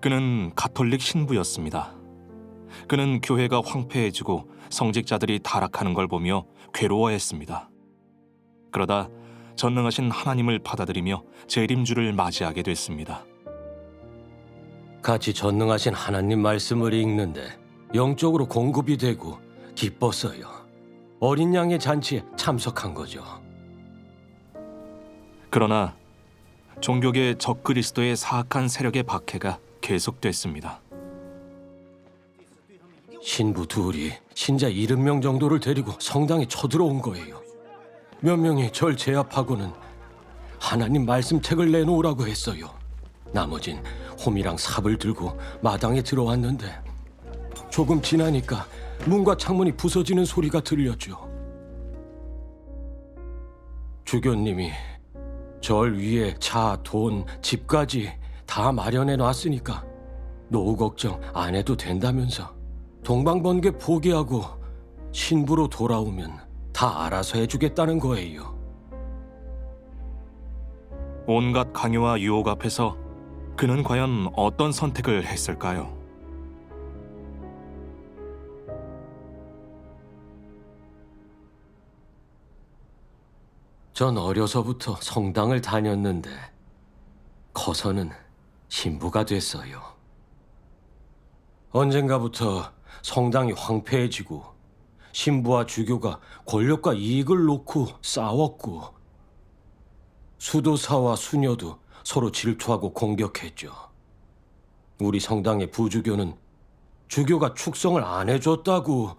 그는 가톨릭 신부였습니다. 그는 교회가 황폐해지고 성직자들이 타락하는 걸 보며 괴로워했습니다. 그러다 전능하신 하나님을 받아들이며 재림주를 맞이하게 됐습니다. 같이 전능하신 하나님 말씀을 읽는데 영적으로 공급이 되고 기뻤어요. 어린 양의 잔치에 참석한 거죠. 그러나 종교계 적그리스도의 사악한 세력의 박해가 계속됐습니다. 신부 둘이 신자 70명 정도를 데리고 성당에 쳐들어온 거예요. 몇 명이 절 제압하고는 하나님 말씀책을 내놓으라고 했어요. 나머진 홈이랑 삽을 들고 마당에 들어왔는데 조금 지나니까 문과 창문이 부서지는 소리가 들렸죠. 주교님이 절 위에 차, 돈, 집까지 다 마련해 놨으니까 노후 걱정 안 해도 된다면서 동방번개 포기하고 신부로 돌아오면 다 알아서 해주겠다는 거예요. 온갖 강요와 유혹 앞에서 그는 과연 어떤 선택을 했을까요? 전 어려서부터 성당을 다녔는데 커서는 신부가 됐어요. 언젠가부터 성당이 황폐해지고 신부와 주교가 권력과 이익을 놓고 싸웠고 수도사와 수녀도 서로 질투하고 공격했죠. 우리 성당의 부주교는 주교가 축성을 안 해줬다고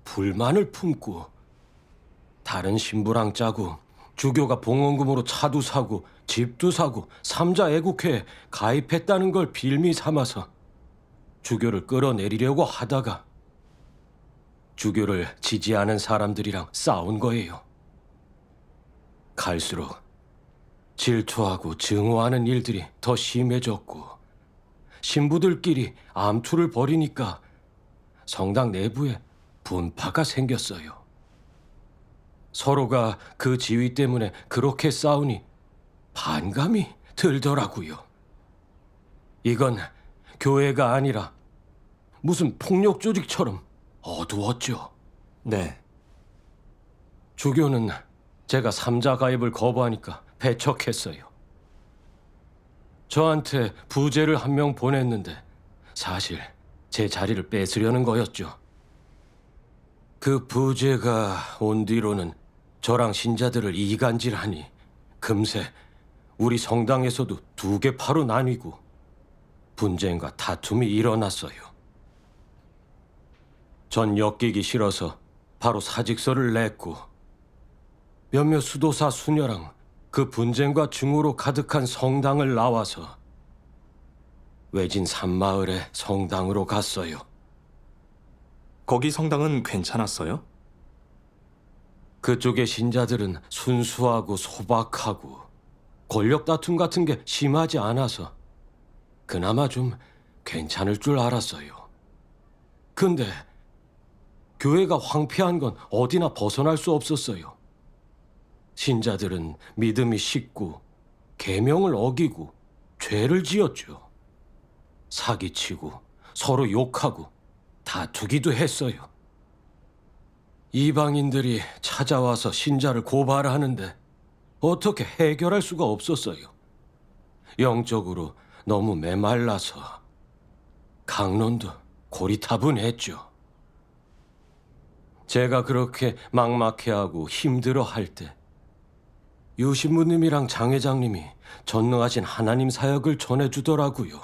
불만을 품고 다른 신부랑 짜고 주교가 봉헌금으로 차도 사고 집도 사고 삼자 애국회에 가입했다는 걸 빌미 삼아서 주교를 끌어내리려고 하다가 주교를 지지하는 사람들이랑 싸운 거예요. 갈수록 질투하고 증오하는 일들이 더 심해졌고 신부들끼리 암투를 벌이니까 성당 내부에 분파가 생겼어요. 서로가 그 지위 때문에 그렇게 싸우니 반감이 들더라고요. 이건 교회가 아니라 무슨 폭력 조직처럼 어두웠죠. 네. 주교는 제가 삼자 가입을 거부하니까 배척했어요. 저한테 부제를 한 명 보냈는데 사실 제 자리를 뺏으려는 거였죠. 그 부제가 온 뒤로는 저랑 신자들을 이간질하니 금세 우리 성당에서도 두 개 파로 나뉘고 분쟁과 다툼이 일어났어요. 전 엮이기 싫어서 바로 사직서를 냈고 몇몇 수도사 수녀랑 그 분쟁과 증오로 가득한 성당을 나와서 외진 산마을의 성당으로 갔어요. 거기 성당은 괜찮았어요? 그쪽의 신자들은 순수하고 소박하고 권력 다툼 같은 게 심하지 않아서 그나마 좀 괜찮을 줄 알았어요. 근데 교회가 황폐한 건 어디나 벗어날 수 없었어요. 신자들은 믿음이 식고 계명을 어기고 죄를 지었죠. 사기치고 서로 욕하고 다투기도 했어요. 이방인들이 찾아와서 신자를 고발하는데 어떻게 해결할 수가 없었어요. 영적으로 너무 메말라서 강론도 고리타분했죠. 제가 그렇게 막막해하고 힘들어할 때 유신부님이랑 장회장님이 전능하신 하나님 사역을 전해주더라고요.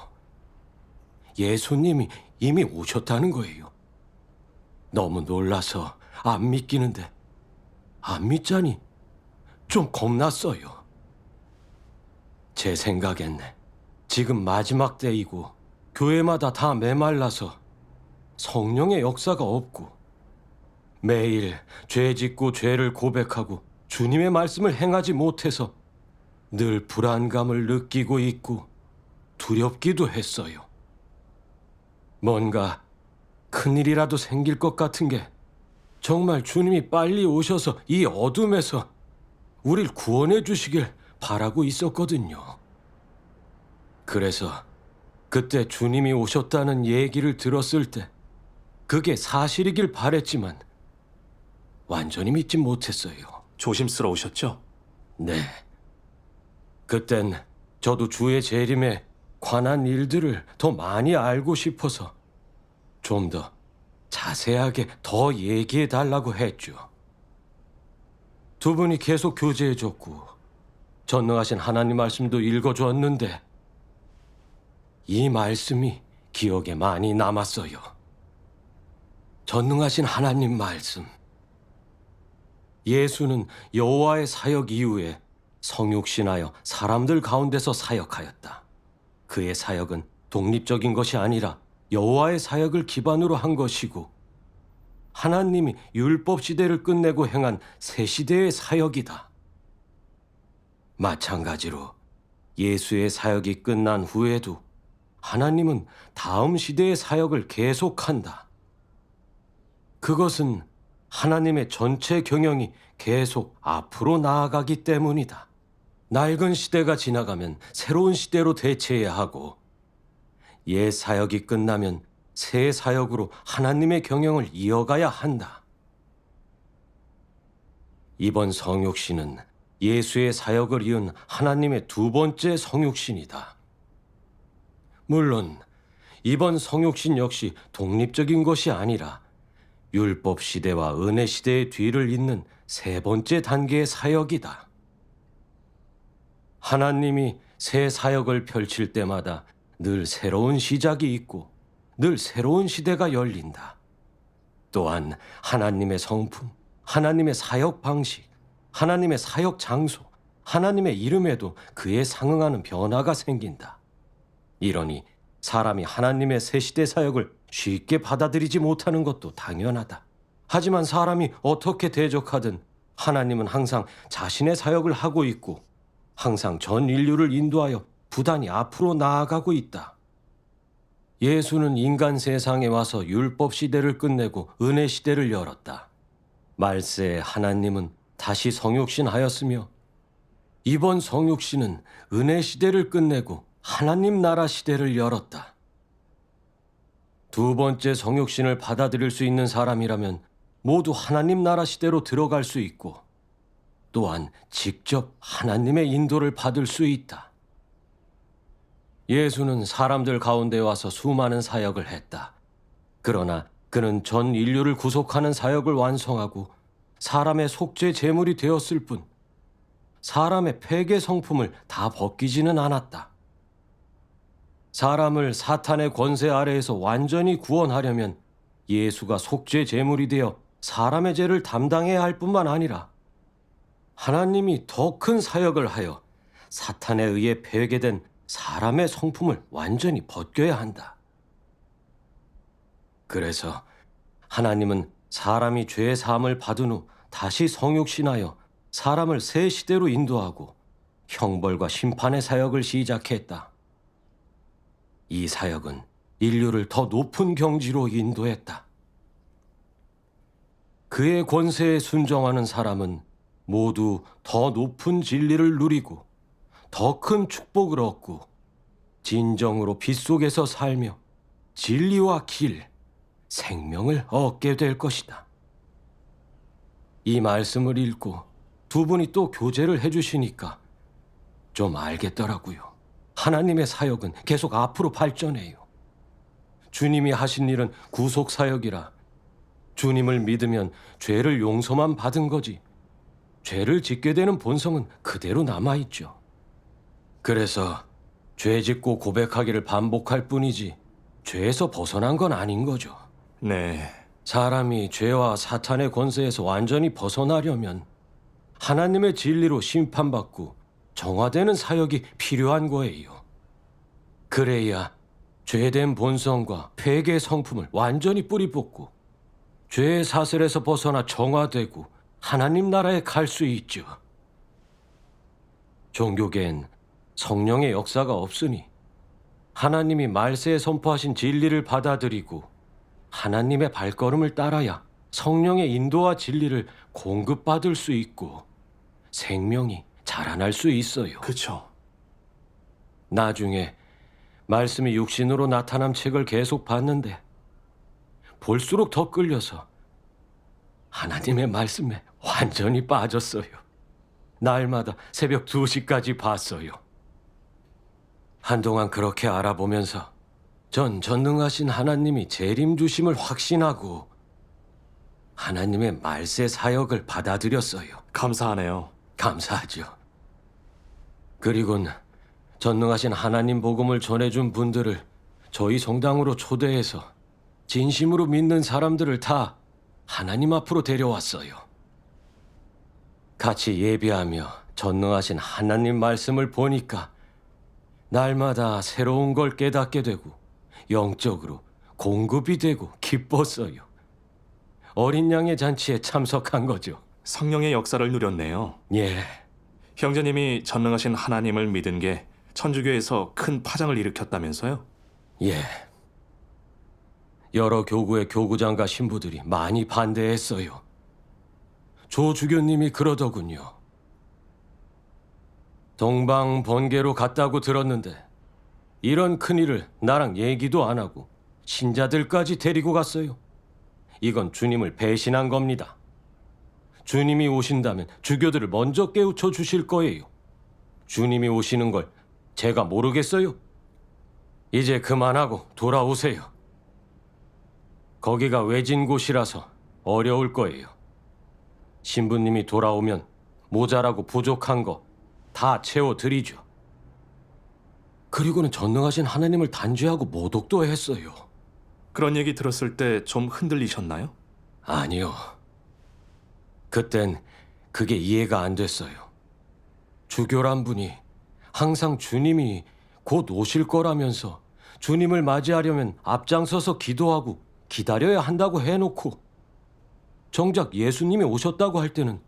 예수님이 이미 오셨다는 거예요. 너무 놀라서 안 믿기는데 안 믿자니 좀 겁났어요. 제 생각엔 지금 마지막 때이고 교회마다 다 메말라서 성령의 역사가 없고 매일 죄 짓고 죄를 고백하고 주님의 말씀을 행하지 못해서 늘 불안감을 느끼고 있고 두렵기도 했어요. 뭔가 큰일이라도 생길 것 같은 게 정말 주님이 빨리 오셔서 이 어둠에서 우릴 구원해 주시길 바라고 있었거든요. 그래서 그때 주님이 오셨다는 얘기를 들었을 때 그게 사실이길 바랬지만 완전히 믿지 못했어요. 조심스러우셨죠? 네. 그땐 저도 주의 재림에 관한 일들을 더 많이 알고 싶어서 좀 더 자세하게 더 얘기해 달라고 했죠. 두 분이 계속 교제해 줬고 전능하신 하나님 말씀도 읽어 주었는데 이 말씀이 기억에 많이 남았어요. 전능하신 하나님 말씀. 예수는 여호와의 사역 이후에 성육신하여 사람들 가운데서 사역하였다. 그의 사역은 독립적인 것이 아니라 여호와의 사역을 기반으로 한 것이고 하나님이 율법 시대를 끝내고 행한 새 시대의 사역이다. 마찬가지로 예수의 사역이 끝난 후에도 하나님은 다음 시대의 사역을 계속한다. 그것은 하나님의 전체 경영이 계속 앞으로 나아가기 때문이다. 낡은 시대가 지나가면 새로운 시대로 대체해야 하고 옛 사역이 끝나면 새 사역으로 하나님의 경영을 이어가야 한다. 이번 성육신은 예수의 사역을 이은 하나님의 두 번째 성육신이다. 물론 이번 성육신 역시 독립적인 것이 아니라 율법 시대와 은혜 시대의 뒤를 잇는 세 번째 단계의 사역이다. 하나님이 새 사역을 펼칠 때마다 늘 새로운 시작이 있고 늘 새로운 시대가 열린다. 또한 하나님의 성품, 하나님의 사역 방식, 하나님의 사역 장소, 하나님의 이름에도 그에 상응하는 변화가 생긴다. 이러니 사람이 하나님의 새 시대 사역을 쉽게 받아들이지 못하는 것도 당연하다. 하지만 사람이 어떻게 대적하든 하나님은 항상 자신의 사역을 하고 있고 항상 전 인류를 인도하여 부단히 앞으로 나아가고 있다. 예수는 인간 세상에 와서 율법 시대를 끝내고 은혜 시대를 열었다. 말세에 하나님은 다시 성육신하였으며 이번 성육신은 은혜 시대를 끝내고 하나님 나라 시대를 열었다. 두 번째 성육신을 받아들일 수 있는 사람이라면 모두 하나님 나라 시대로 들어갈 수 있고 또한 직접 하나님의 인도를 받을 수 있다. 예수는 사람들 가운데 와서 수많은 사역을 했다. 그러나 그는 전 인류를 구속하는 사역을 완성하고 사람의 속죄 제물이 되었을 뿐 사람의 폐계 성품을 다 벗기지는 않았다. 사람을 사탄의 권세 아래에서 완전히 구원하려면 예수가 속죄 제물이 되어 사람의 죄를 담당해야 할 뿐만 아니라 하나님이 더 큰 사역을 하여 사탄에 의해 폐괴된 사람의 성품을 완전히 벗겨야 한다. 그래서 하나님은 사람이 죄의 사함을 받은 후 다시 성육신하여 사람을 새 시대로 인도하고 형벌과 심판의 사역을 시작했다. 이 사역은 인류를 더 높은 경지로 인도했다. 그의 권세에 순종하는 사람은 모두 더 높은 진리를 누리고 더 큰 축복을 얻고 진정으로 빛 속에서 살며 진리와 길, 생명을 얻게 될 것이다. 이 말씀을 읽고 두 분이 또 교제를 해주시니까 좀 알겠더라고요. 하나님의 사역은 계속 앞으로 발전해요. 주님이 하신 일은 구속 사역이라 주님을 믿으면 죄를 용서만 받은 거지 죄를 짓게 되는 본성은 그대로 남아있죠. 그래서 죄 짓고 고백하기를 반복할 뿐이지 죄에서 벗어난 건 아닌 거죠. 네, 사람이 죄와 사탄의 권세에서 완전히 벗어나려면 하나님의 진리로 심판받고 정화되는 사역이 필요한 거예요. 그래야 죄된 본성과 폐괴의 성품을 완전히 뿌리 뽑고 죄의 사슬에서 벗어나 정화되고 하나님 나라에 갈 수 있죠. 종교계엔 성령의 역사가 없으니 하나님이 말세에 선포하신 진리를 받아들이고 하나님의 발걸음을 따라야 성령의 인도와 진리를 공급받을 수 있고 생명이 자라날 수 있어요. 그쵸. 나중에 말씀이 육신으로 나타난 책을 계속 봤는데 볼수록 더 끌려서 하나님의 말씀에 완전히 빠졌어요. 날마다 새벽 2시까지 봤어요. 한동안 그렇게 알아보면서 전 전능하신 하나님이 재림 주심을 확신하고 하나님의 말세 사역을 받아들였어요. 감사하네요. 감사하죠. 그리곤 전능하신 하나님 복음을 전해준 분들을 저희 성당으로 초대해서 진심으로 믿는 사람들을 다 하나님 앞으로 데려왔어요. 같이 예배하며 전능하신 하나님 말씀을 보니까 날마다 새로운 걸 깨닫게 되고 영적으로 공급이 되고 기뻤어요. 어린 양의 잔치에 참석한 거죠. 성령의 역사를 누렸네요. 예, 형제님이 전능하신 하나님을 믿은 게 천주교에서 큰 파장을 일으켰다면서요? 예. 여러 교구의 교구장과 신부들이 많이 반대했어요. 조 주교님이 그러더군요. 동방 번개로 갔다고 들었는데 이런 큰일을 나랑 얘기도 안 하고 신자들까지 데리고 갔어요. 이건 주님을 배신한 겁니다. 주님이 오신다면 주교들을 먼저 깨우쳐 주실 거예요. 주님이 오시는 걸 제가 모르겠어요? 이제 그만하고 돌아오세요. 거기가 외진 곳이라서 어려울 거예요. 신부님이 돌아오면 모자라고 부족한 거 다 채워드리죠. 그리고는 전능하신 하나님을 단죄하고 모독도 했어요. 그런 얘기 들었을 때 좀 흔들리셨나요? 아니요. 그땐 그게 이해가 안 됐어요. 주교란 분이 항상 주님이 곧 오실 거라면서 주님을 맞이하려면 앞장서서 기도하고 기다려야 한다고 해놓고 정작 예수님이 오셨다고 할 때는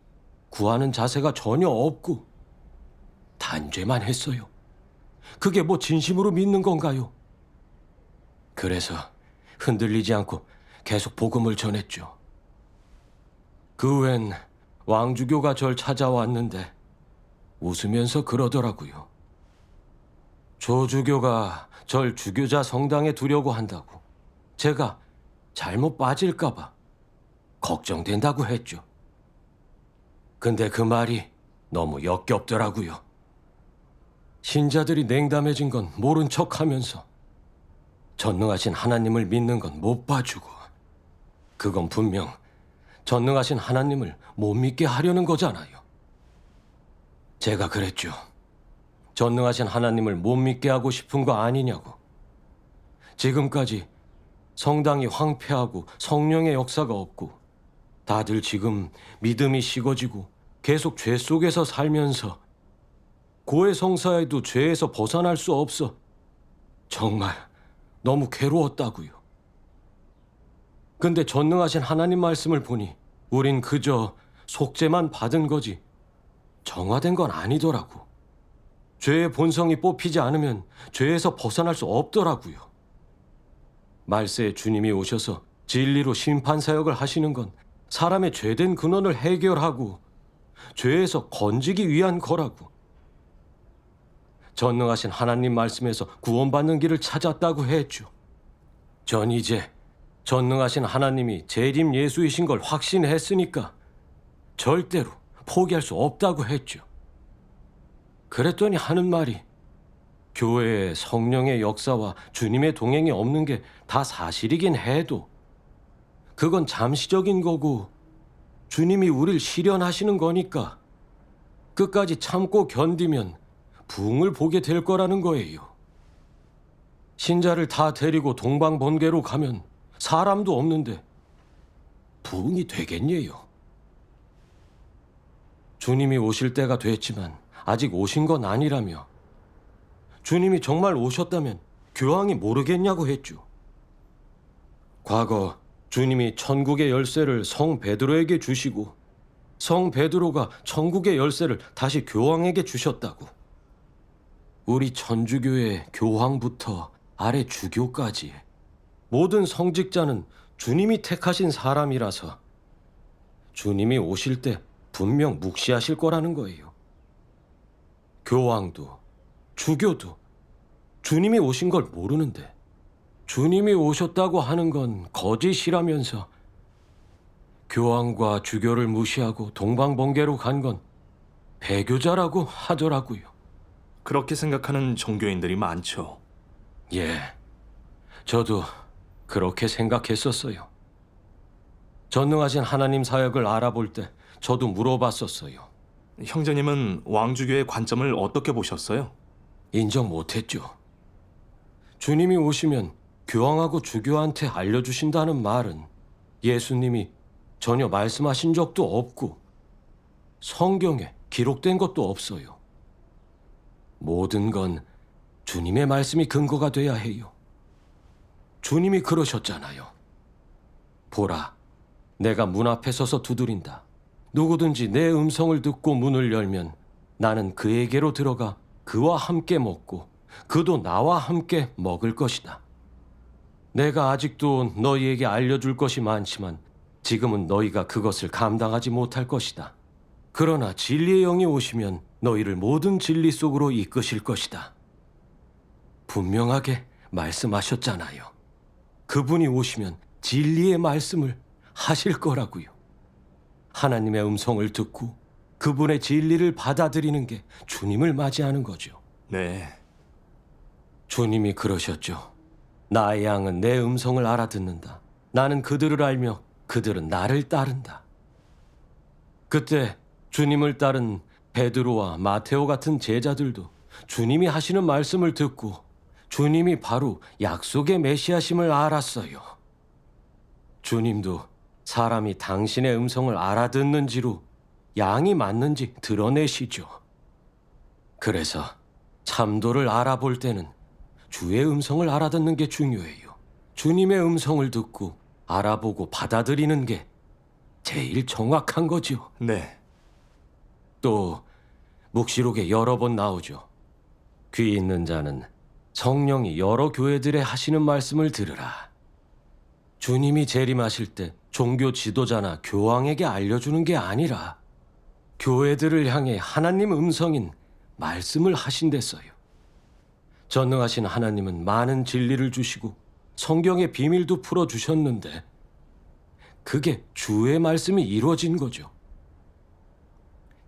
구하는 자세가 전혀 없고 단죄만 했어요. 그게 뭐 진심으로 믿는 건가요? 그래서 흔들리지 않고 계속 복음을 전했죠. 그 후엔 왕주교가 절 찾아왔는데 웃으면서 그러더라고요. 조주교가 절 주교자 성당에 두려고 한다고, 제가 잘못 빠질까봐 걱정된다고 했죠. 근데 그 말이 너무 역겹더라고요. 신자들이 냉담해진 건 모른 척하면서 전능하신 하나님을 믿는 건 못 봐주고, 그건 분명 전능하신 하나님을 못 믿게 하려는 거잖아요. 제가 그랬죠. 전능하신 하나님을 못 믿게 하고 싶은 거 아니냐고. 지금까지 성당이 황폐하고 성령의 역사가 없고 다들 지금 믿음이 식어지고 계속 죄 속에서 살면서 고해 성사에도 죄에서 벗어날 수 없어 정말 너무 괴로웠다고요. 근데 전능하신 하나님 말씀을 보니 우린 그저 속죄만 받은 거지 정화된 건 아니더라고. 죄의 본성이 뽑히지 않으면 죄에서 벗어날 수 없더라고요. 말세에 주님이 오셔서 진리로 심판 사역을 하시는 건 사람의 죄된 근원을 해결하고 죄에서 건지기 위한 거라고. 전능하신 하나님 말씀에서 구원받는 길을 찾았다고 했죠. 전 이제 전능하신 하나님이 재림 예수이신 걸 확신했으니까 절대로 포기할 수 없다고 했죠. 그랬더니 하는 말이 교회에 성령의 역사와 주님의 동행이 없는 게 다 사실이긴 해도 그건 잠시적인 거고 주님이 우릴 실현하시는 거니까 끝까지 참고 견디면 부흥을 보게 될 거라는 거예요. 신자를 다 데리고 동방번개로 가면 사람도 없는데 부흥이 되겠냐요? 주님이 오실 때가 됐지만 아직 오신 건 아니라며 주님이 정말 오셨다면 교황이 모르겠냐고 했죠. 과거 주님이 천국의 열쇠를 성 베드로에게 주시고 성 베드로가 천국의 열쇠를 다시 교황에게 주셨다고. 우리 천주교의 교황부터 아래 주교까지 모든 성직자는 주님이 택하신 사람이라서 주님이 오실 때 분명 묵시하실 거라는 거예요. 교황도 주교도 주님이 오신 걸 모르는데 주님이 오셨다고 하는 건 거짓이라면서 교황과 주교를 무시하고 동방번개로 간 건 배교자라고 하더라고요. 그렇게 생각하는 종교인들이 많죠. 예, 저도 그렇게 생각했었어요. 전능하신 하나님 사역을 알아볼 때 저도 물어봤었어요. 형제님은 왕주교의 관점을 어떻게 보셨어요? 인정 못했죠. 주님이 오시면 교황하고 주교한테 알려주신다는 말은 예수님이 전혀 말씀하신 적도 없고 성경에 기록된 것도 없어요. 모든 건 주님의 말씀이 근거가 돼야 해요. 주님이 그러셨잖아요. 보라, 내가 문 앞에 서서 두드린다. 누구든지 내 음성을 듣고 문을 열면 나는 그에게로 들어가 그와 함께 먹고 그도 나와 함께 먹을 것이다. 내가 아직도 너희에게 알려줄 것이 많지만 지금은 너희가 그것을 감당하지 못할 것이다. 그러나 진리의 영이 오시면 너희를 모든 진리 속으로 이끄실 것이다. 분명하게 말씀하셨잖아요. 그분이 오시면 진리의 말씀을 하실 거라고요. 하나님의 음성을 듣고 그분의 진리를 받아들이는 게 주님을 맞이하는 거죠. 네, 주님이 그러셨죠. 나의 양은 내 음성을 알아듣는다. 나는 그들을 알며 그들은 나를 따른다. 그때 주님을 따른 베드로와 마테오 같은 제자들도 주님이 하시는 말씀을 듣고 주님이 바로 약속의 메시아심을 알았어요. 주님도 사람이 당신의 음성을 알아듣는지로 양이 맞는지 드러내시죠. 그래서 참도를 알아볼 때는 주의 음성을 알아듣는 게 중요해요. 주님의 음성을 듣고 알아보고 받아들이는 게 제일 정확한 거죠. 네. 또 묵시록에 여러 번 나오죠. 귀 있는 자는 성령이 여러 교회들에 하시는 말씀을 들으라. 주님이 재림하실 때 종교 지도자나 교황에게 알려주는 게 아니라 교회들을 향해 하나님 음성인 말씀을 하신댔어요. 전능하신 하나님은 많은 진리를 주시고 성경의 비밀도 풀어주셨는데 그게 주의 말씀이 이루어진 거죠.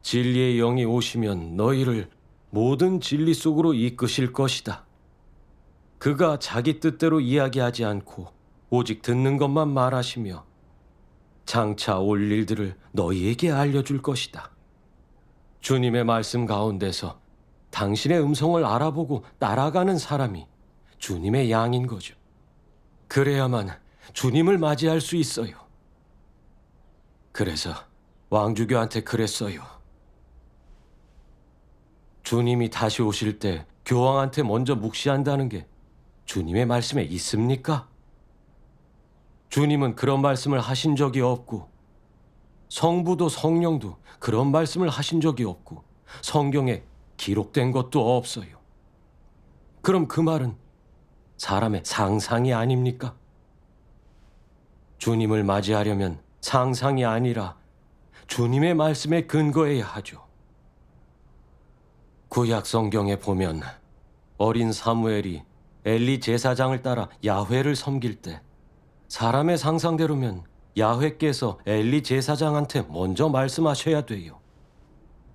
진리의 영이 오시면 너희를 모든 진리 속으로 이끄실 것이다. 그가 자기 뜻대로 이야기하지 않고 오직 듣는 것만 말하시며 장차 올 일들을 너희에게 알려줄 것이다. 주님의 말씀 가운데서 당신의 음성을 알아보고 따라가는 사람이 주님의 양인 거죠. 그래야만 주님을 맞이할 수 있어요. 그래서 왕주교한테 그랬어요. 주님이 다시 오실 때 교황한테 먼저 묵시한다는 게 주님의 말씀에 있습니까? 주님은 그런 말씀을 하신 적이 없고 성부도 성령도 그런 말씀을 하신 적이 없고 성경에 기록된 것도 없어요. 그럼 그 말은 사람의 상상이 아닙니까? 주님을 맞이하려면 상상이 아니라 주님의 말씀에 근거해야 하죠. 구약 성경에 보면 어린 사무엘이 엘리 제사장을 따라 야훼를 섬길 때 사람의 상상대로면 야훼께서 엘리 제사장한테 먼저 말씀하셔야 돼요.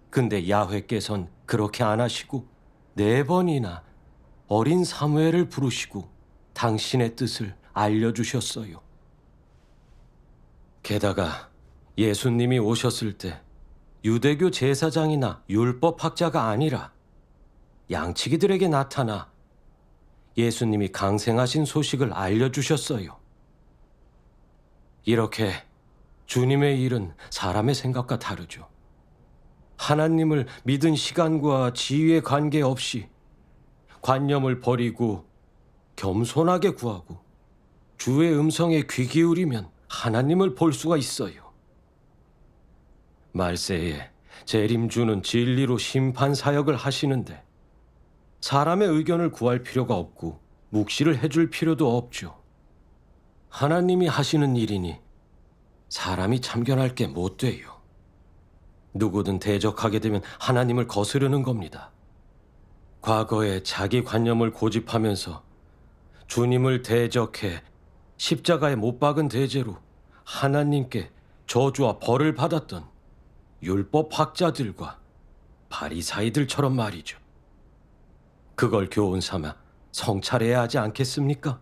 근데 야훼께선 그렇게 안 하시고 4번이나 어린 사무엘을 부르시고 당신의 뜻을 알려주셨어요. 게다가 예수님이 오셨을 때 유대교 제사장이나 율법학자가 아니라 양치기들에게 나타나 예수님이 강생하신 소식을 알려주셨어요. 이렇게 주님의 일은 사람의 생각과 다르죠. 하나님을 믿은 시간과 지위에 관계없이 관념을 버리고 겸손하게 구하고 주의 음성에 귀 기울이면 하나님을 볼 수가 있어요. 말세에 재림주는 진리로 심판 사역을 하시는데 사람의 의견을 구할 필요가 없고 묵시를 해줄 필요도 없죠. 하나님이 하시는 일이니 사람이 참견할 게 못 돼요. 누구든 대적하게 되면 하나님을 거스르는 겁니다. 과거에 자기 관념을 고집하면서 주님을 대적해 십자가에 못 박은 대제로 하나님께 저주와 벌을 받았던 율법학자들과 바리사이들처럼 말이죠. 그걸 교훈 삼아 성찰해야 하지 않겠습니까?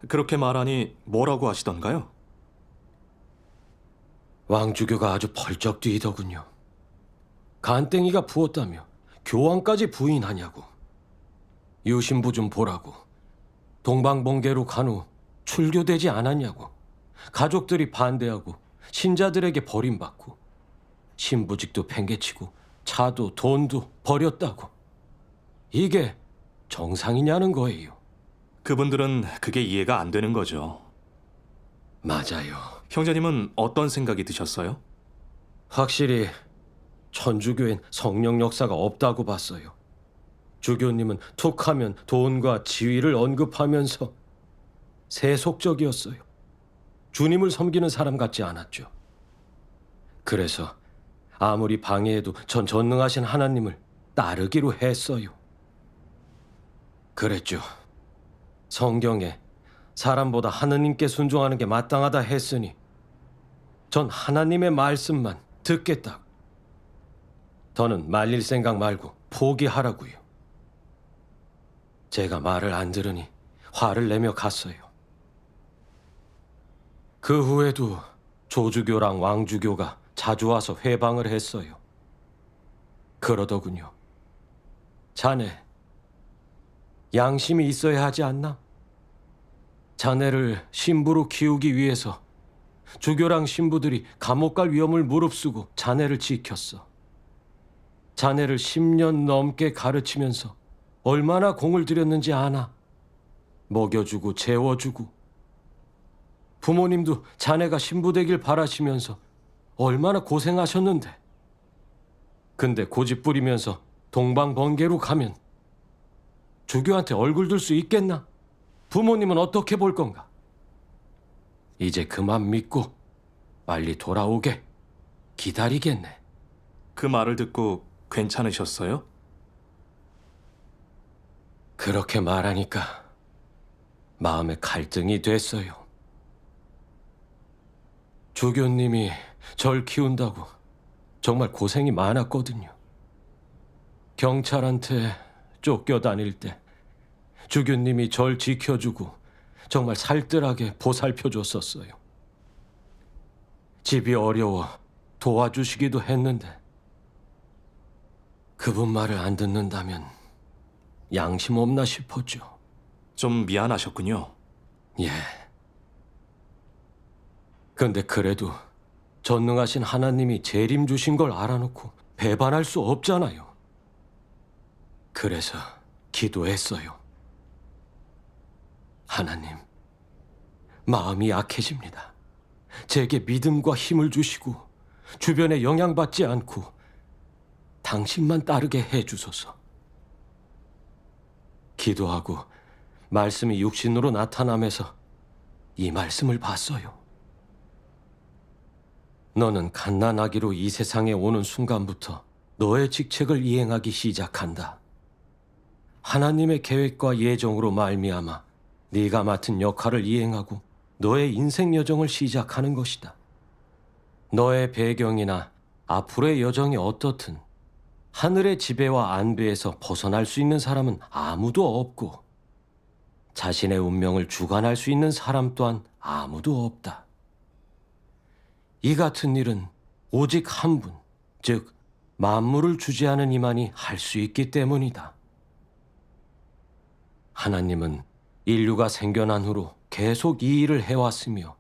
그렇게 말하니 뭐라고 하시던가요? 왕주교가 아주 벌쩍 뛰더군요. 간땡이가 부었다며 교황까지 부인하냐고. 유신부 좀 보라고. 동방번개로 간 후 출교되지 않았냐고. 가족들이 반대하고 신자들에게 버림받고 신부직도 팽개치고 차도 돈도 버렸다고. 이게 정상이냐는 거예요. 그분들은 그게 이해가 안 되는 거죠. 맞아요. 형제님은 어떤 생각이 드셨어요? 확실히 천주교엔 성령 역사가 없다고 봤어요. 주교님은 툭하면 돈과 지위를 언급하면서 세속적이었어요. 주님을 섬기는 사람 같지 않았죠. 그래서 아무리 방해해도 전 전능하신 하나님을 따르기로 했어요. 그랬죠. 성경에 사람보다 하느님께 순종하는 게 마땅하다 했으니 전 하나님의 말씀만 듣겠다고. 더는 말릴 생각 말고 포기하라고요. 제가 말을 안 들으니 화를 내며 갔어요. 그 후에도 조주교랑 왕주교가 자주 와서 회방을 했어요. 그러더군요. 자네, 양심이 있어야 하지 않나? 자네를 신부로 키우기 위해서 주교랑 신부들이 감옥 갈 위험을 무릅쓰고 자네를 지켰어. 자네를 10년 넘게 가르치면서 얼마나 공을 들였는지 아나? 먹여주고 재워주고 부모님도 자네가 신부 되길 바라시면서 얼마나 고생하셨는데. 근데 고집 부리면서 동방번개로 가면 주교한테 얼굴 들 수 있겠나? 부모님은 어떻게 볼 건가? 이제 그만 믿고 빨리 돌아오게 기다리겠네. 그 말을 듣고 괜찮으셨어요? 그렇게 말하니까 마음에 갈등이 됐어요. 주교님이 절 키운다고 정말 고생이 많았거든요. 경찰한테 쫓겨다닐 때 주교님이 절 지켜주고 정말 살뜰하게 보살펴줬었어요. 집이 어려워 도와주시기도 했는데 그분 말을 안 듣는다면 양심 없나 싶었죠. 좀 미안하셨군요. 예. 근데 그래도 전능하신 하나님이 재림 주신 걸 알아놓고 배반할 수 없잖아요. 그래서 기도했어요. 하나님, 마음이 약해집니다. 제게 믿음과 힘을 주시고 주변에 영향받지 않고 당신만 따르게 해주소서. 기도하고 말씀이 육신으로 나타나면서 이 말씀을 봤어요. 너는 갓난아기로 이 세상에 오는 순간부터 너의 직책을 이행하기 시작한다. 하나님의 계획과 예정으로 말미암아 네가 맡은 역할을 이행하고 너의 인생 여정을 시작하는 것이다. 너의 배경이나 앞으로의 여정이 어떻든 하늘의 지배와 안배에서 벗어날 수 있는 사람은 아무도 없고 자신의 운명을 주관할 수 있는 사람 또한 아무도 없다. 이 같은 일은 오직 한 분, 즉 만물을 주재하는 이만이 할 수 있기 때문이다. 하나님은 인류가 생겨난 후로 계속 이 일을 해왔으며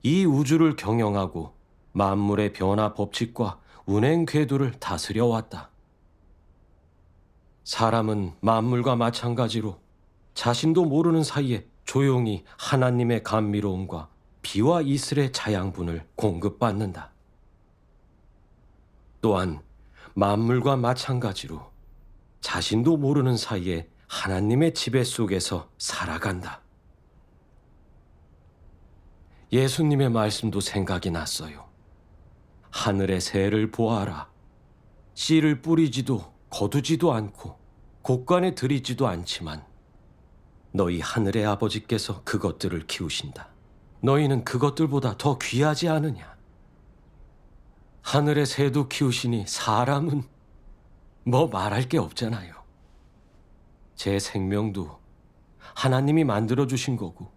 이 우주를 경영하고 만물의 변화 법칙과 운행 궤도를 다스려 왔다. 사람은 만물과 마찬가지로 자신도 모르는 사이에 조용히 하나님의 감미로움과 비와 이슬의 자양분을 공급받는다. 또한 만물과 마찬가지로 자신도 모르는 사이에 하나님의 지배 속에서 살아간다. 예수님의 말씀도 생각이 났어요. 하늘의 새를 보아라. 씨를 뿌리지도 거두지도 않고 곳간에 들이지도 않지만 너희 하늘의 아버지께서 그것들을 키우신다. 너희는 그것들보다 더 귀하지 않으냐? 하늘의 새도 키우시니 사람은 뭐 말할 게 없잖아요. 제 생명도 하나님이 만들어 주신 거고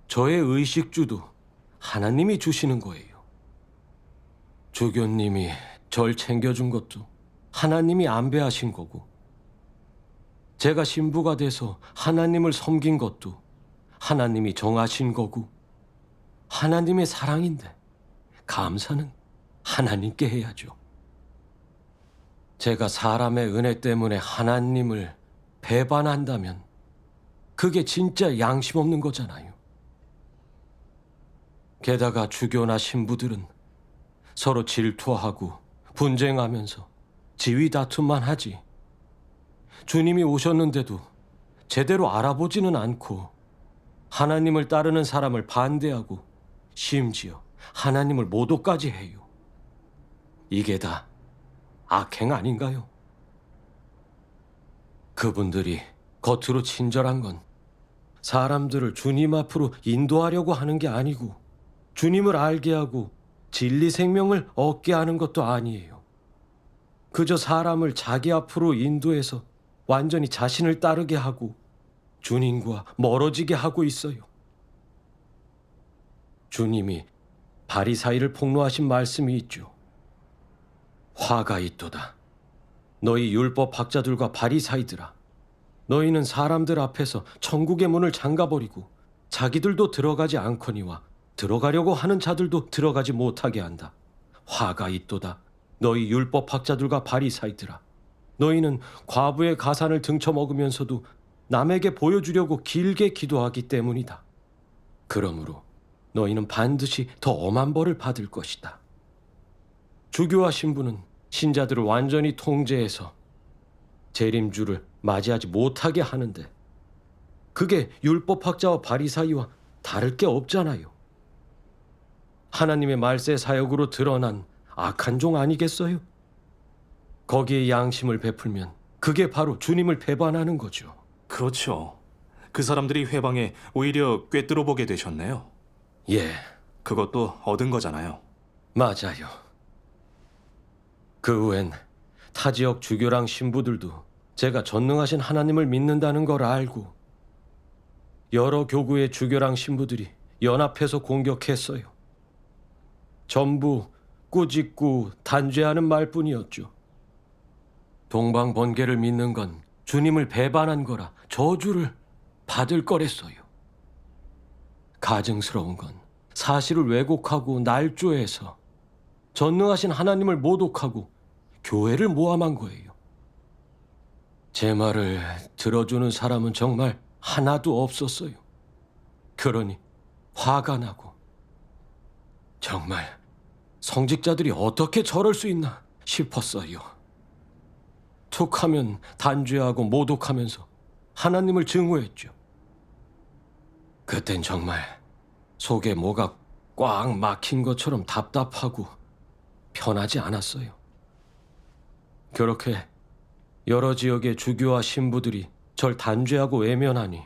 저의 의식주도 하나님이 주시는 거예요. 주교님이 절 챙겨준 것도 하나님이 안배하신 거고 제가 신부가 돼서 하나님을 섬긴 것도 하나님이 정하신 거고 하나님의 사랑인데 감사는 하나님께 해야죠. 제가 사람의 은혜 때문에 하나님을 배반한다면 그게 진짜 양심 없는 거잖아요. 게다가 주교나 신부들은 서로 질투하고 분쟁하면서 지위 다툼만 하지. 주님이 오셨는데도 제대로 알아보지는 않고 하나님을 따르는 사람을 반대하고 심지어 하나님을 모독까지 해요. 이게 다 악행 아닌가요? 그분들이 겉으로 친절한 건 사람들을 주님 앞으로 인도하려고 하는 게 아니고 주님을 알게 하고 진리 생명을 얻게 하는 것도 아니에요. 그저 사람을 자기 앞으로 인도해서 완전히 자신을 따르게 하고 주님과 멀어지게 하고 있어요. 주님이 바리사이를 폭로하신 말씀이 있죠. 화가 있도다. 너희 율법 학자들과 바리사이들아. 너희는 사람들 앞에서 천국의 문을 잠가버리고 자기들도 들어가지 않거니와 들어가려고 하는 자들도 들어가지 못하게 한다. 화가 있도다. 너희 율법 학자들과 바리사이들아. 너희는 과부의 가산을 등쳐 먹으면서도 남에게 보여주려고 길게 기도하기 때문이다. 그러므로 너희는 반드시 더 엄한 벌을 받을 것이다. 주교와 신부는 신자들을 완전히 통제해서 재림주를 맞이하지 못하게 하는데 그게 율법학자와 바리사이와 다를 게 없잖아요. 하나님의 말세 사역으로 드러난 악한 종 아니겠어요? 거기에 양심을 베풀면 그게 바로 주님을 배반하는 거죠. 그렇죠. 그 사람들이 회방에 오히려 꿰뚫어 보게 되셨네요. 예, 그것도 얻은 거잖아요. 맞아요. 그 후엔 타 지역 주교랑 신부들도 제가 전능하신 하나님을 믿는다는 걸 알고 여러 교구의 주교랑 신부들이 연합해서 공격했어요. 전부 꾸짖고 단죄하는 말뿐이었죠. 동방번개를 믿는 건 주님을 배반한 거라 저주를 받을 거랬어요. 가증스러운 건 사실을 왜곡하고 날조해서 전능하신 하나님을 모독하고 교회를 모함한 거예요. 제 말을 들어주는 사람은 정말 하나도 없었어요. 그러니 화가 나고 정말 성직자들이 어떻게 저럴 수 있나 싶었어요. 툭하면 단죄하고 모독하면서 하나님을 증오했죠. 그땐 정말 속에 뭐가 꽉 막힌 것처럼 답답하고 편하지 않았어요. 그렇게 여러 지역의 주교와 신부들이 절 단죄하고 외면하니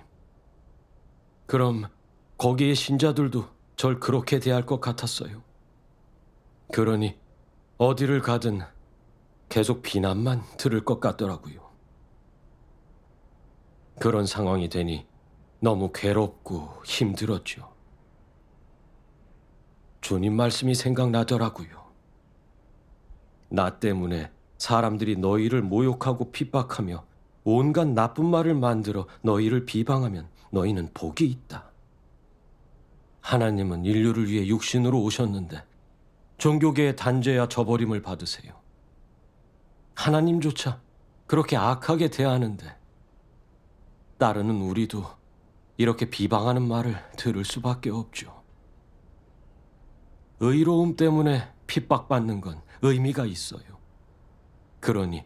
그럼 거기에 신자들도 절 그렇게 대할 것 같았어요. 그러니 어디를 가든 계속 비난만 들을 것 같더라고요. 그런 상황이 되니 너무 괴롭고 힘들었죠. 주님 말씀이 생각나더라고요. 나 때문에 사람들이 너희를 모욕하고 핍박하며 온갖 나쁜 말을 만들어 너희를 비방하면 너희는 복이 있다. 하나님은 인류를 위해 육신으로 오셨는데 종교계의 단죄와 저버림을 받으세요. 하나님조차 그렇게 악하게 대하는데 따르는 우리도 이렇게 비방하는 말을 들을 수밖에 없죠. 의로움 때문에 핍박받는 건 의미가 있어요. 그러니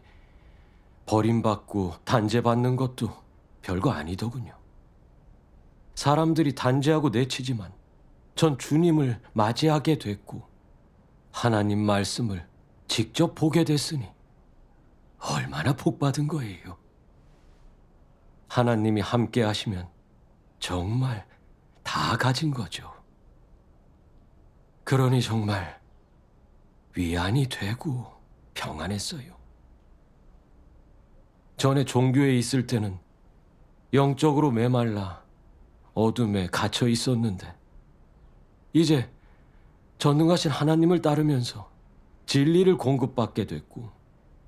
버림받고 단죄받는 것도 별거 아니더군요. 사람들이 단죄하고 내치지만 전 주님을 맞이하게 됐고 하나님 말씀을 직접 보게 됐으니 얼마나 복받은 거예요. 하나님이 함께 하시면 정말 다 가진 거죠. 그러니 정말 위안이 되고 평안했어요. 전에 종교에 있을 때는 영적으로 메말라 어둠에 갇혀 있었는데 이제 전능하신 하나님을 따르면서 진리를 공급받게 됐고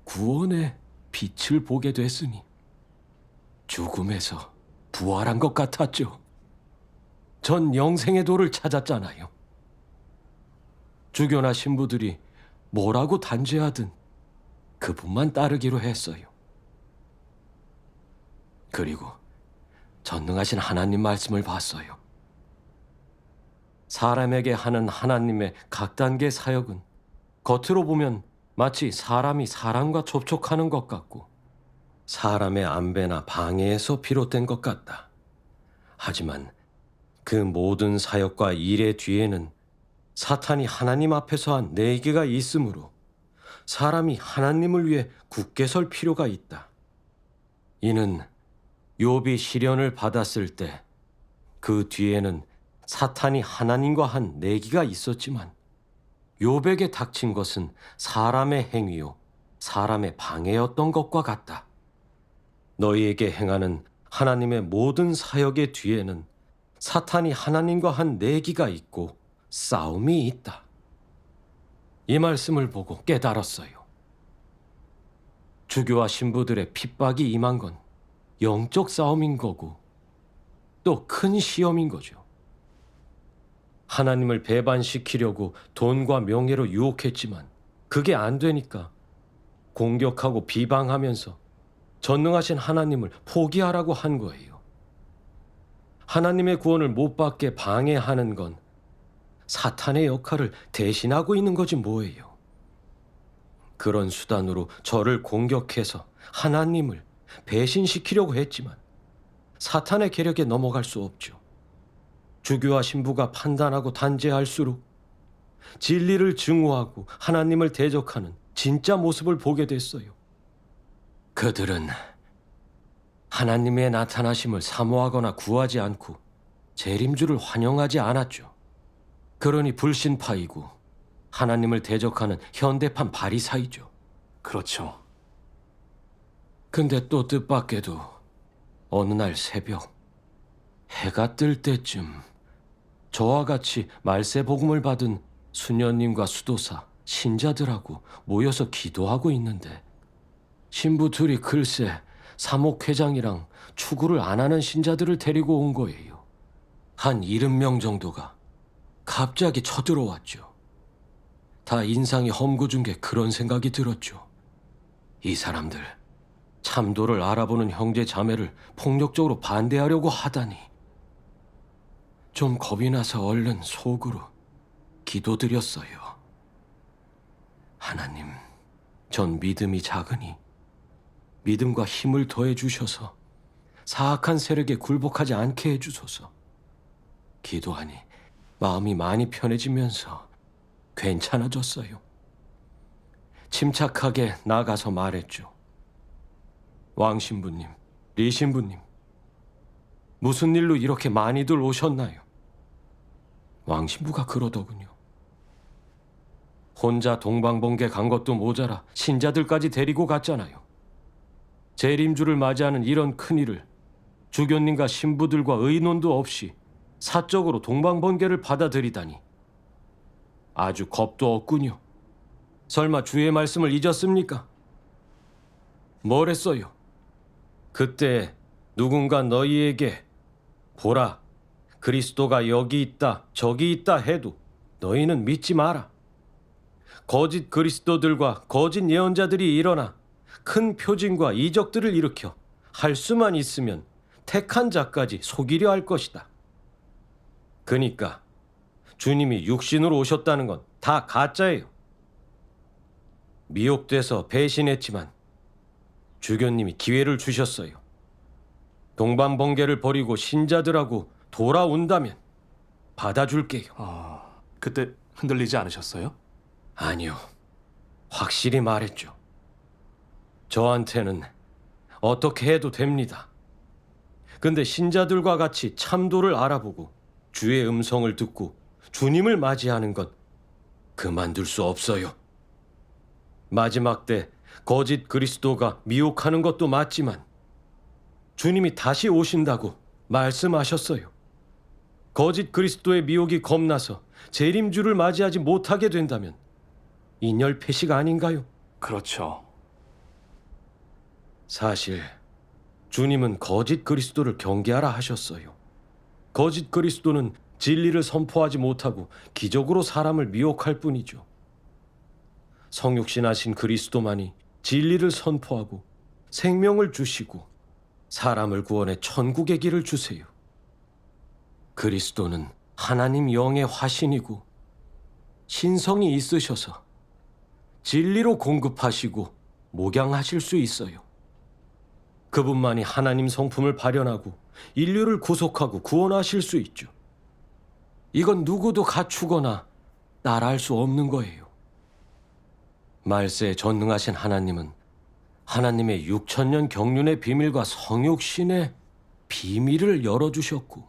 구원의 빛을 보게 됐으니 죽음에서 부활한 것 같았죠. 전 영생의 도를 찾았잖아요. 주교나 신부들이 뭐라고 단죄하든 그분만 따르기로 했어요. 그리고 전능하신 하나님 말씀을 봤어요. 사람에게 하는 하나님의 각 단계 사역은 겉으로 보면 마치 사람이 사람과 접촉하는 것 같고 사람의 안배나 방해에서 비롯된 것 같다. 하지만 그 모든 사역과 일의 뒤에는 사탄이 하나님 앞에서 한 내기가 있으므로 사람이 하나님을 위해 굳게 설 필요가 있다. 이는 욥이 시련을 받았을 때 그 뒤에는 사탄이 하나님과 한 내기가 있었지만 욥에게 닥친 것은 사람의 행위요 사람의 방해였던 것과 같다. 너희에게 행하는 하나님의 모든 사역의 뒤에는 사탄이 하나님과 한 내기가 있고 싸움이 있다. 이 말씀을 보고 깨달았어요. 주교와 신부들의 핍박이 임한 건 영적 싸움인 거고 또 큰 시험인 거죠. 하나님을 배반시키려고 돈과 명예로 유혹했지만 그게 안 되니까 공격하고 비방하면서 전능하신 하나님을 포기하라고 한 거예요. 하나님의 구원을 못 받게 방해하는 건 사탄의 역할을 대신하고 있는 거지 뭐예요. 그런 수단으로 저를 공격해서 하나님을 배신시키려고 했지만 사탄의 계략에 넘어갈 수 없죠. 주교와 신부가 판단하고 단죄할수록 진리를 증오하고 하나님을 대적하는 진짜 모습을 보게 됐어요. 그들은 하나님의 나타나심을 사모하거나 구하지 않고 재림주를 환영하지 않았죠. 그러니 불신파이고 하나님을 대적하는 현대판 바리사이죠. 그렇죠. 근데 또 뜻밖에도 어느 날 새벽 해가 뜰 때쯤 저와 같이 말세 복음을 받은 수녀님과 수도사, 신자들하고 모여서 기도하고 있는데 신부 둘이 글쎄 사목회장이랑 추구를 안 하는 신자들을 데리고 온 거예요. 한 70명 정도가 갑자기 쳐들어왔죠. 다 인상이 험고준 게 그런 생각이 들었죠. 이 사람들 참도를 알아보는 형제 자매를 폭력적으로 반대하려고 하다니. 좀 겁이 나서 얼른 속으로 기도드렸어요. 하나님, 전 믿음이 작으니 믿음과 힘을 더해 주셔서 사악한 세력에 굴복하지 않게 해 주소서. 기도하니 마음이 많이 편해지면서 괜찮아졌어요. 침착하게 나가서 말했죠. 왕신부님, 리신부님, 무슨 일로 이렇게 많이들 오셨나요? 왕신부가 그러더군요. 혼자 동방번개 간 것도 모자라 신자들까지 데리고 갔잖아요. 재림주를 맞이하는 이런 큰일을 주교님과 신부들과 의논도 없이 사적으로 동방번개를 받아들이다니 아주 겁도 없군요. 설마 주의 말씀을 잊었습니까? 뭐랬어요? 그때 누군가 너희에게 보라, 그리스도가 여기 있다, 저기 있다 해도 너희는 믿지 마라. 거짓 그리스도들과 거짓 예언자들이 일어나 큰 표징과 이적들을 일으켜 할 수만 있으면 택한 자까지 속이려 할 것이다. 그러니까 주님이 육신으로 오셨다는 건 다 가짜예요. 미혹돼서 배신했지만 주교님이 기회를 주셨어요. 동방번개를 버리고 신자들하고 돌아온다면 받아줄게요. 그때 흔들리지 않으셨어요? 아니요. 확실히 말했죠. 저한테는 어떻게 해도 됩니다. 근데 신자들과 같이 참도를 알아보고 주의 음성을 듣고 주님을 맞이하는 것 그만둘 수 없어요. 마지막 때 거짓 그리스도가 미혹하는 것도 맞지만 주님이 다시 오신다고 말씀하셨어요. 거짓 그리스도의 미혹이 겁나서 재림주를 맞이하지 못하게 된다면 인열폐식 아닌가요? 그렇죠. 사실 주님은 거짓 그리스도를 경계하라 하셨어요. 거짓 그리스도는 진리를 선포하지 못하고 기적으로 사람을 미혹할 뿐이죠. 성육신하신 그리스도만이 진리를 선포하고 생명을 주시고 사람을 구원해 천국의 길을 주세요. 그리스도는 하나님 영의 화신이고 신성이 있으셔서 진리로 공급하시고 목양하실 수 있어요. 그분만이 하나님 성품을 발현하고 인류를 구속하고 구원하실 수 있죠. 이건 누구도 갖추거나 따라할 수 없는 거예요. 말세에 전능하신 하나님은 하나님의 6천년 경륜의 비밀과 성육신의 비밀을 열어주셨고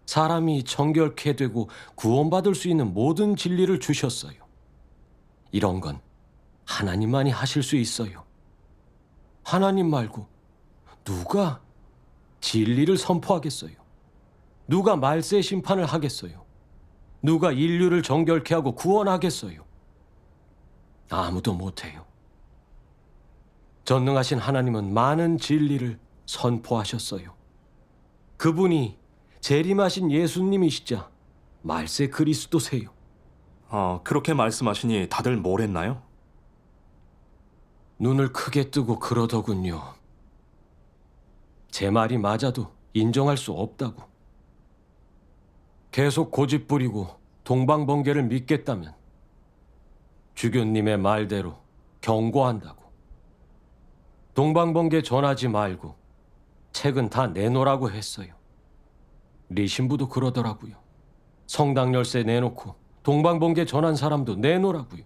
사람이 정결케 되고 구원받을 수 있는 모든 진리를 주셨어요. 이런 건 하나님만이 하실 수 있어요. 하나님 말고 누가 진리를 선포하겠어요? 누가 말세 심판을 하겠어요? 누가 인류를 정결케 하고 구원하겠어요? 아무도 못해요. 전능하신 하나님은 많은 진리를 선포하셨어요. 그분이 재림하신 예수님이시자 말세 그리스도세요. 그렇게 말씀하시니 다들 뭘 했나요? 눈을 크게 뜨고 그러더군요. 제 말이 맞아도 인정할 수 없다고. 계속 고집 부리고 동방번개를 믿겠다면 주교님의 말대로 경고한다고. 동방번개 전하지 말고 책은 다 내놓으라고 했어요. 리신부도 그러더라고요. 성당 열쇠 내놓고 동방번개 전한 사람도 내놓으라고요.